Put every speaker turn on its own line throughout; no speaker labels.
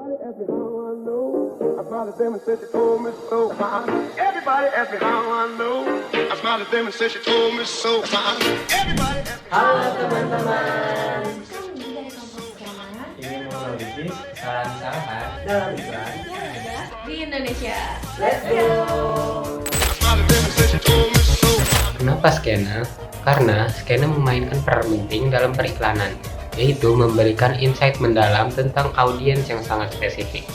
ask me how I know. I smiled at them and said she told me so. Everybody asked me how I know. I smiled at them and said she told me so. Everybody asked me.
Halo teman-teman,
Kami dari kelompok Skena
ingin menganalisis kesalahan-kesalahan dalam iklan.
yang ada di Indonesia.
Let's go!
I smiled at them and said she told me so.
Kenapa skena? Karena skena memainkan peran penting dalam periklanan, yaitu memberikan insight mendalam tentang audiens yang sangat spesifik.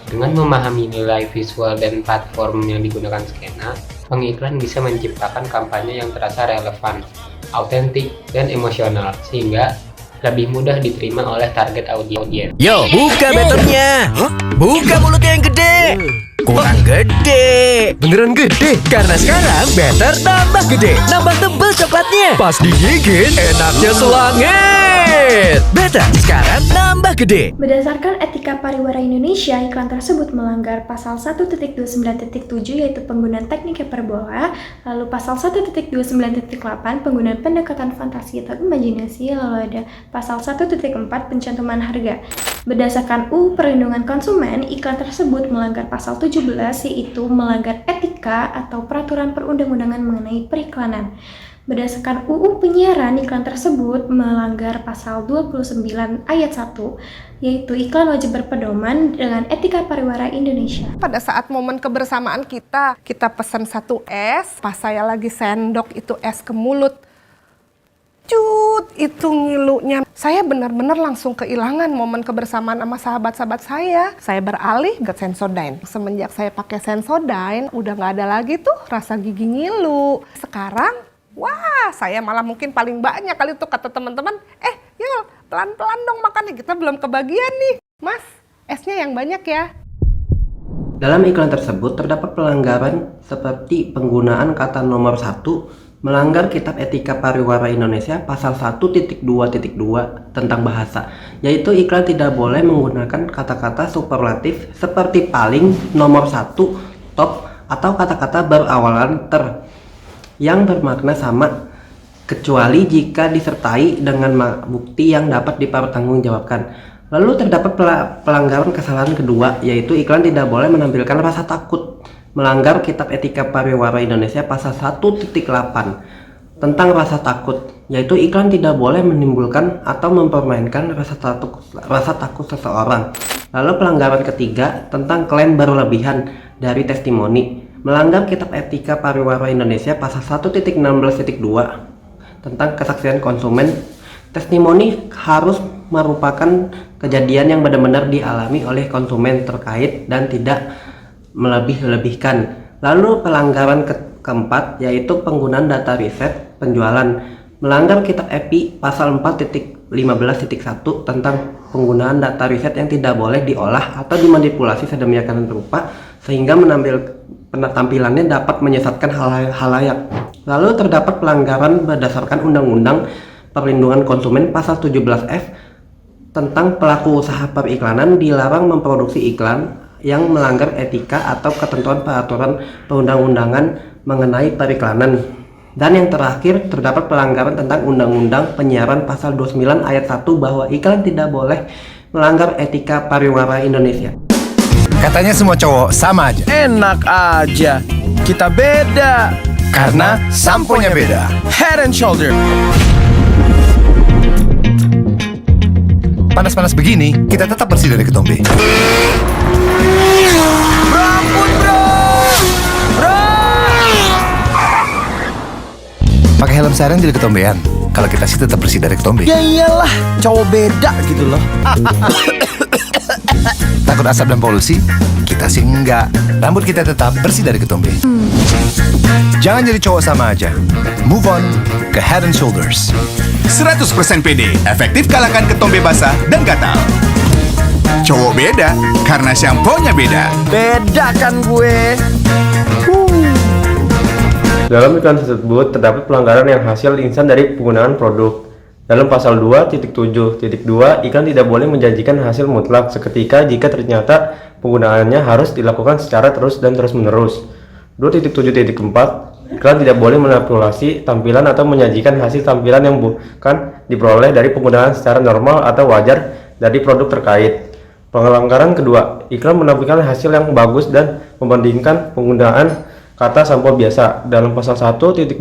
Dengan memahami nilai visual dan platform yang digunakan skena, pengiklan bisa menciptakan kampanye yang terasa relevan, autentik, dan emosional, sehingga lebih mudah diterima oleh target audiens.
Yo, buka betternya. Buka mulut yang gede. Kurang gede. Beneran gede. Karena sekarang better tambah gede. Nambah tebel coklatnya. Pas digigit, enaknya selangit. Better sekarang nambah gede.
Berdasarkan etika pariwara Indonesia, iklan tersebut melanggar pasal 1.29.7 yaitu penggunaan teknik hiperbola, lalu pasal 1.29.8 penggunaan pendekatan fantasi atau imajinasi, lalu ada pasal 1.4 pencantuman harga. Berdasarkan UU Perlindungan Konsumen, iklan tersebut melanggar pasal 17 yaitu melanggar etika atau peraturan perundang-undangan mengenai periklanan. Berdasarkan UU Penyiaran, iklan tersebut melanggar pasal 29 ayat 1 yaitu iklan wajib berpedoman dengan etika pariwara Indonesia.
Pada saat momen kebersamaan kita pesan satu es, pas saya lagi sendok itu es ke mulut. Cut, itu ngilunya. Saya benar-benar langsung kehilangan momen kebersamaan sama sahabat-sahabat saya. Saya beralih ke Sensodyne. Semenjak saya pakai Sensodyne, udah nggak ada lagi tuh rasa gigi ngilu. Sekarang, wah, saya malah mungkin paling banyak kali tuh kata teman-teman, yuk pelan-pelan dong makannya, kita belum kebagian nih. Mas, esnya yang banyak ya.
Dalam iklan tersebut terdapat pelanggaran seperti penggunaan kata nomor 1 melanggar Kitab Etika Pariwara Indonesia pasal 1.2.2 tentang bahasa, yaitu iklan tidak boleh menggunakan kata-kata superlatif seperti paling, nomor 1, top, atau kata-kata berawalan ter yang bermakna sama, kecuali jika disertai dengan bukti yang dapat dipertanggungjawabkan. Lalu terdapat pelanggaran kesalahan kedua, yaitu iklan tidak boleh menampilkan rasa takut, melanggar Kitab Etika Pariwara Indonesia pasal 1.8 tentang rasa takut, yaitu iklan tidak boleh menimbulkan atau mempermainkan rasa takut seseorang. Lalu pelanggaran ketiga tentang klaim berlebihan dari testimoni, melanggar Kitab Etika Pariwara Indonesia pasal 1.16.2 tentang kesaksian konsumen. Testimoni harus merupakan kejadian yang benar-benar dialami oleh konsumen terkait dan tidak melebih-lebihkan. Lalu pelanggaran keempat yaitu penggunaan data riset penjualan, melanggar Kitab EPI pasal 4.15.1 tentang penggunaan data riset yang tidak boleh diolah atau dimanipulasi sedemikian rupa sehingga penampilannya dapat menyesatkan halayak. Lalu terdapat pelanggaran berdasarkan Undang-Undang Perlindungan Konsumen pasal 17F tentang pelaku usaha periklanan dilarang memproduksi iklan yang melanggar etika atau ketentuan peraturan perundang-undangan mengenai periklanan. Dan yang terakhir, terdapat pelanggaran tentang Undang-Undang Penyiaran pasal 29 ayat 1 bahwa iklan tidak boleh melanggar etika pariwara Indonesia.
Katanya semua cowok sama aja. Enak aja. Kita beda. Karena samponya beda. Head and Shoulder. Panas-panas begini, kita tetap bersih dari ketombe. Berampun, bro! Bro! Pakai helm siren jadi ketombean. Kalau kita sih tetap bersih dari ketombe. Ya iyalah, cowok beda gitu loh. Takut asap dan polusi? Kita sih enggak. Rambut kita tetap bersih dari ketombe. Jangan jadi cowok sama aja. Move on ke Head and Shoulders.
100% PD, efektif kalahkan ketombe basah dan gatal. Cowok beda, karena shampoo-nya beda.
Beda kan gue.
Dalam iklan tersebut terdapat pelanggaran yang hasil instan dari penggunaan produk. Dalam pasal 2.7.2, iklan tidak boleh menjanjikan hasil mutlak seketika jika ternyata penggunaannya harus dilakukan secara terus dan terus-menerus. 2.7.4, iklan tidak boleh manipulasi tampilan atau menyajikan hasil tampilan yang bukan diperoleh dari penggunaan secara normal atau wajar dari produk terkait. Pelanggaran kedua, iklan menampilkan hasil yang bagus dan membandingkan penggunaan kata sampo biasa. Dalam pasal 1.20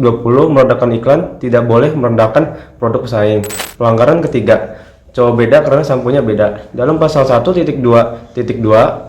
merendahkan iklan tidak boleh merendahkan produk pesaing. Pelanggaran ketiga, coba beda karena samponya beda. Dalam pasal 1.2.2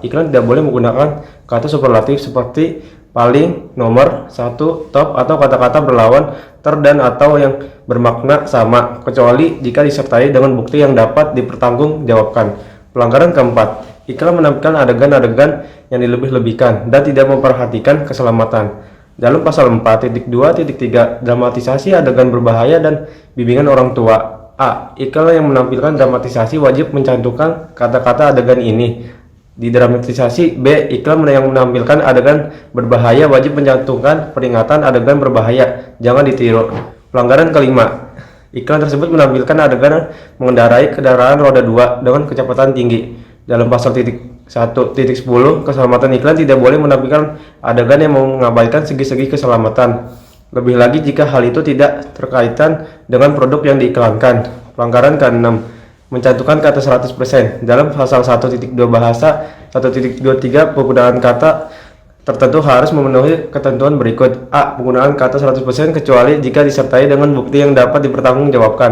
iklan tidak boleh menggunakan kata superlatif seperti paling, nomor, satu, top, atau kata-kata berlawan, dan atau yang bermakna sama, kecuali jika disertai dengan bukti yang dapat dipertanggungjawabkan. Pelanggaran keempat, iklan menampilkan adegan-adegan yang dilebih-lebihkan dan tidak memperhatikan keselamatan. Dalam pasal 4.2.3 dramatisasi adegan berbahaya dan bimbingan orang tua. A. Iklan yang menampilkan dramatisasi wajib mencantumkan kata-kata adegan ini. Di dramatisasi B, iklan yang menampilkan adegan berbahaya wajib mencantumkan peringatan adegan berbahaya, jangan ditiru. Pelanggaran kelima, iklan tersebut menampilkan adegan mengendarai kendaraan roda 2 dengan kecepatan tinggi. Dalam pasal 1.10 keselamatan iklan tidak boleh menampilkan adegan yang mengabaikan segi-segi keselamatan. Lebih lagi jika hal itu tidak terkaitan dengan produk yang diiklankan. Pelanggaran ke-6, mencantumkan kata 100%. Dalam pasal 1.2 bahasa 1.23 penggunaan kata tertentu harus memenuhi ketentuan berikut. A. Penggunaan kata 100% kecuali jika disertai dengan bukti yang dapat dipertanggungjawabkan.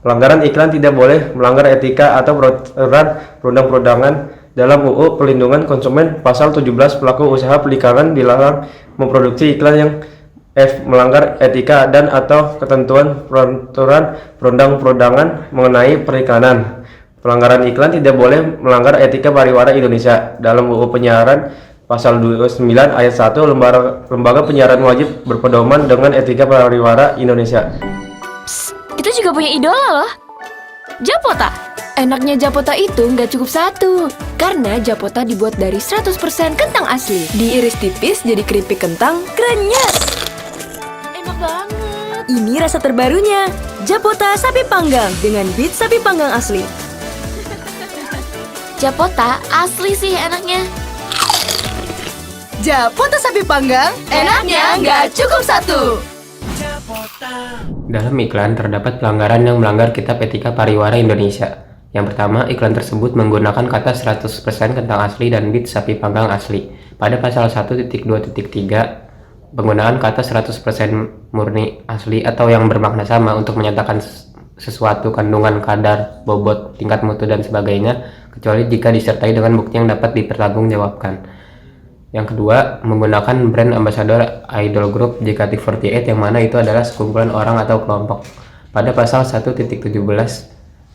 Pelanggaran iklan tidak boleh melanggar etika atau peraturan perundang-perundangan. Dalam UU Perlindungan Konsumen pasal 17 pelaku usaha periklanan dilarang memproduksi iklan yang melanggar etika dan atau ketentuan peraturan perundang-perundangan mengenai periklanan. Pelanggaran iklan tidak boleh melanggar etika pariwara Indonesia. Dalam UU Penyiaran pasal 29 ayat 1 lembaga penyiaran wajib berpedoman dengan etika pariwara Indonesia.
Psst, kita juga punya idola loh. Japota. Enaknya Japota itu nggak cukup satu, karena Japota dibuat dari 100% kentang asli. Diiris tipis jadi keripik kentang krenyes. Banget. Ini rasa terbarunya, Japota sapi panggang dengan beef sapi panggang asli.
Japota asli sih enaknya.
Japota sapi panggang, enaknya nggak cukup satu.
Dalam iklan terdapat pelanggaran yang melanggar Kitab Etika Pariwara Indonesia. Yang pertama, iklan tersebut menggunakan kata 100% kentang asli dan beef sapi panggang asli. Pada pasal 1.2.3 penggunaan kata 100% murni asli atau yang bermakna sama untuk menyatakan sesuatu kandungan, kadar, bobot, tingkat mutu dan sebagainya, kecuali jika disertai dengan bukti yang dapat dipertanggungjawabkan. Yang kedua, menggunakan brand ambassador idol group JKT48 yang mana itu adalah sekumpulan orang atau kelompok. Pada pasal 1.17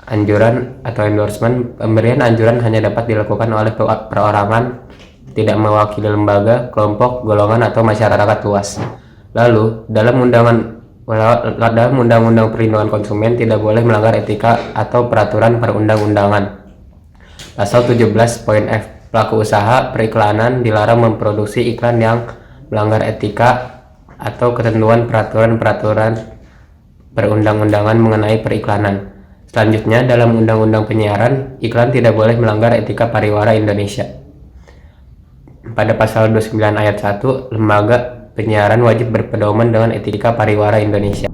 anjuran atau endorsement, pemberian anjuran hanya dapat dilakukan oleh perorangan, tidak mewakili lembaga, kelompok, golongan, atau masyarakat luas. Lalu, dalam Undang-Undang Perlindungan Konsumen tidak boleh melanggar etika atau peraturan perundang-undangan. Pasal 17.f, pelaku usaha periklanan dilarang memproduksi iklan yang melanggar etika atau ketentuan peraturan-peraturan perundang-undangan mengenai periklanan. Selanjutnya, dalam Undang-Undang Penyiaran, iklan tidak boleh melanggar etika pariwara Indonesia. Pada pasal 29 ayat 1, lembaga penyiaran wajib berpedoman dengan etika pariwara Indonesia.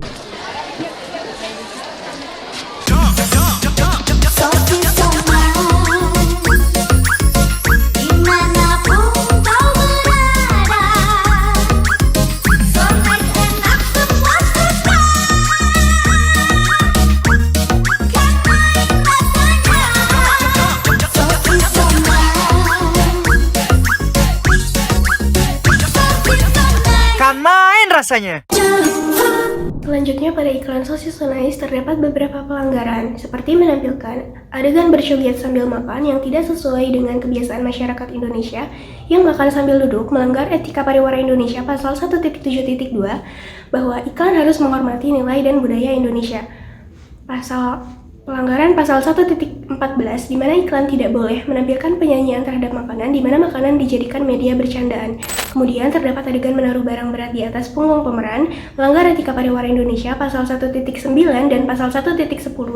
Rasanya.
Selanjutnya pada iklan sosis so nice terdapat beberapa pelanggaran seperti menampilkan adegan berjoget sambil makan yang tidak sesuai dengan kebiasaan masyarakat Indonesia yang makan sambil duduk, melanggar etika pariwara Indonesia pasal 1.7.2 bahwa iklan harus menghormati nilai dan budaya Indonesia. Pelanggaran pasal 1.14 di mana iklan tidak boleh menampilkan penyanyian terhadap makanan di mana makanan dijadikan media bercandaan. Kemudian terdapat adegan menaruh barang berat di atas punggung pemeran, melanggar etika pariwara Indonesia pasal 1.9 dan pasal 1.10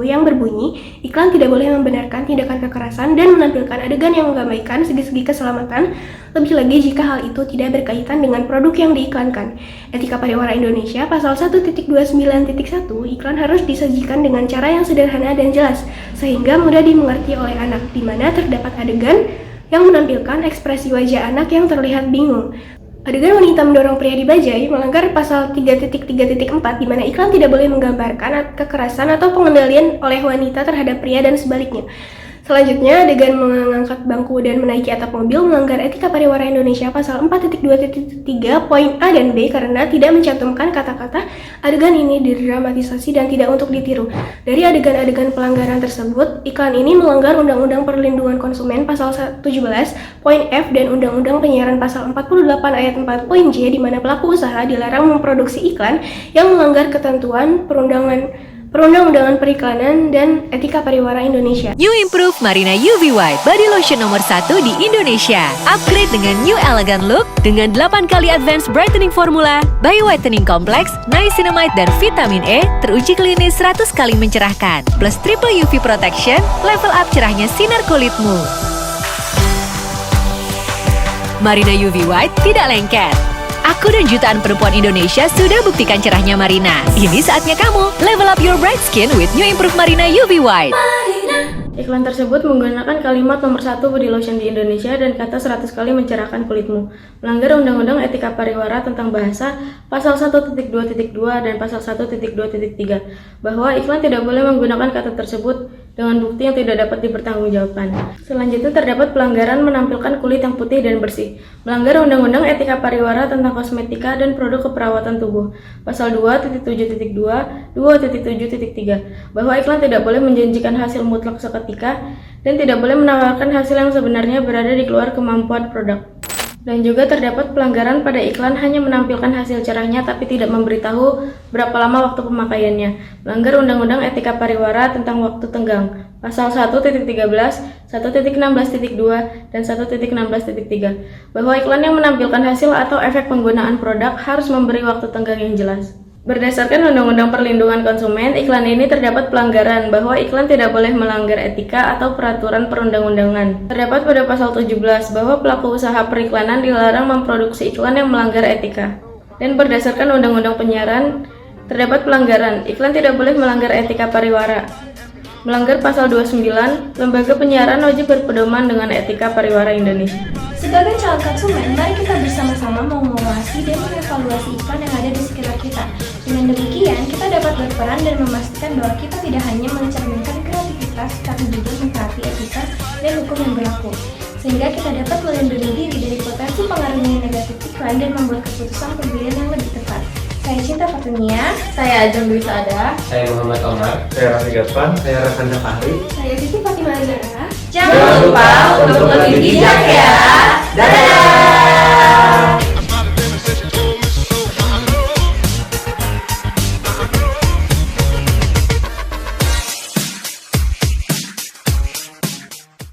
yang berbunyi, iklan tidak boleh membenarkan tindakan kekerasan dan menampilkan adegan yang mengabaikan segi-segi keselamatan, lebih lagi jika hal itu tidak berkaitan dengan produk yang diiklankan. Etika pariwara Indonesia pasal 1.29.1, iklan harus disajikan dengan cara yang sederhana dan jelas, sehingga mudah dimengerti oleh anak, di mana terdapat adegan yang menampilkan ekspresi wajah anak yang terlihat bingung. Adegan wanita mendorong pria di bajai melanggar pasal 3.3.4 di mana iklan tidak boleh menggambarkan kekerasan atau pengendalian oleh wanita terhadap pria dan sebaliknya. Selanjutnya, adegan mengangkat bangku dan menaiki atap mobil melanggar etika pariwara Indonesia pasal 4.2.3 poin A dan B karena tidak mencantumkan kata-kata adegan ini didramatisasi dan tidak untuk ditiru. Dari adegan-adegan pelanggaran tersebut, iklan ini melanggar Undang-Undang Perlindungan Konsumen pasal 17 poin F dan Undang-Undang Penyiaran pasal 48 ayat 4 poin J di mana pelaku usaha dilarang memproduksi iklan yang melanggar ketentuan perundang-undangan periklanan dan etika pariwara Indonesia.
New Improve Marina UV White Body Lotion nomor 1 di Indonesia. Upgrade dengan new elegant look dengan 8 kali advanced brightening formula, Bio Whitening Complex, Niacinamide dan vitamin E, teruji klinis 100 kali mencerahkan. Plus triple UV protection, level up cerahnya sinar kulitmu. Marina UV White tidak lengket. Aku dan jutaan perempuan Indonesia sudah buktikan cerahnya Marina. Ini saatnya kamu level up your bright skin with New Improve Marina UV White.
Iklan tersebut menggunakan kalimat nomor 1 body lotion di Indonesia dan kata 100 kali mencerahkan kulitmu. Melanggar Undang-Undang Etika Pariwara tentang Bahasa pasal 1.2.2 dan pasal 1.2.3 bahwa iklan tidak boleh menggunakan kata tersebut dengan bukti yang tidak dapat dipertanggungjawabkan. Selanjutnya terdapat pelanggaran menampilkan kulit yang putih dan bersih. Melanggar Undang-Undang Etika Pariwara tentang Kosmetika dan Produk Keperawatan Tubuh pasal 2.7.2, 2.7.3 bahwa iklan tidak boleh menjanjikan hasil mutlak seketika dan tidak boleh menawarkan hasil yang sebenarnya berada di luar kemampuan produk. Dan juga terdapat pelanggaran pada iklan hanya menampilkan hasil cerahnya tapi tidak memberitahu berapa lama waktu pemakaiannya. Melanggar Undang-Undang Etika Pariwara tentang Waktu Tenggang pasal 1.13, 1.16.2 dan 1.16.3 bahwa iklan yang menampilkan hasil atau efek penggunaan produk harus memberi waktu tenggang yang jelas. Berdasarkan Undang-Undang Perlindungan Konsumen, iklan ini terdapat pelanggaran bahwa iklan tidak boleh melanggar etika atau peraturan perundang-undangan. Terdapat pada pasal 17 bahwa pelaku usaha periklanan dilarang memproduksi iklan yang melanggar etika. Dan berdasarkan Undang-Undang Penyiaran, terdapat pelanggaran, iklan tidak boleh melanggar etika pariwara. Melanggar pasal 29, lembaga penyiaran wajib berpedoman dengan etika pariwara Indonesia. Sebagai calon konsumen, mari kita bersama-sama mengawasi dan mengevaluasi iklan yang ada di sekitar kita. Dengan demikian, kita dapat berperan dan memastikan bahwa kita tidak hanya mencerminkan kreativitas, tapi juga mentaati etika dan hukum yang berlaku. Sehingga kita dapat melindungi diri dari potensi pengaruh negatif iklan dan membuat keputusan pembelian yang lebih tepat. Saya Cinta Fatunia, saya Ajeng Dwi Saada,
Saya Muhammad Omar,
Saya Rafi Gatvan,
Saya Rakanda Fahri.
saya Siti Fatimah Azhara.
Jangan lupa untuk